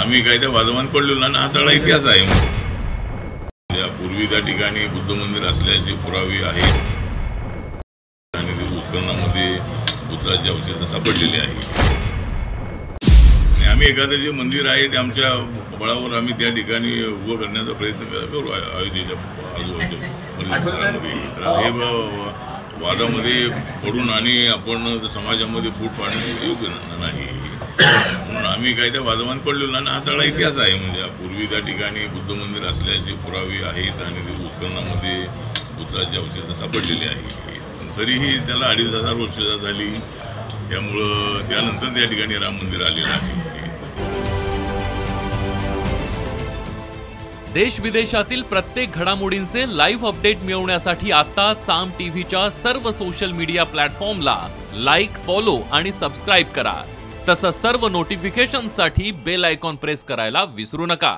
आम्ही काय त्या वादमान पडलेलो आणि हा सगळा इतिहास आहे. यापूर्वी त्या ठिकाणी बुद्ध मंदिर असल्याचे पुरावे आहेत आणि ते उत्खननामध्ये बुद्धाची अवशेष सापडलेली आहे. आणि आम्ही एखादं जे मंदिर आहे ते आमच्या बळावर आम्ही त्या ठिकाणी उभं करण्याचा प्रयत्न करू अयोध्येच्या आजूबाजूच्या परिसरामध्ये. हे वादामध्ये पडून आणि आपण समाजामध्ये फूट पाडणे योग्य नाही. म्हणून आम्ही काय त्या वादमान पडलेलो आणि हा सगळा इतिहास आहे. म्हणजे पूर्वी त्या ठिकाणी बुद्ध मंदिर असल्याचे पुरावे आहेत आणि ते उत्खननामध्ये बुद्धाची अवशेष सापडलेली आहे. पण तरीही त्याला 2500 वर्ष झाली. त्यामुळं त्यानंतर त्या ठिकाणी राम मंदिर आलेलं आहे. देश विदेशातील प्रत्येक घडामोडींचे लाईव्ह अपडेट मिळवण्यासाठी आता साम टीव्हीच्या सर्व सोशल मीडिया प्लॅटफॉर्मला लाईक, फॉलो आणि सबस्क्राईब करा. तसंच सर्व नोटिफिकेशनसाठी बेल आयकॉन प्रेस करायला विसरू नका.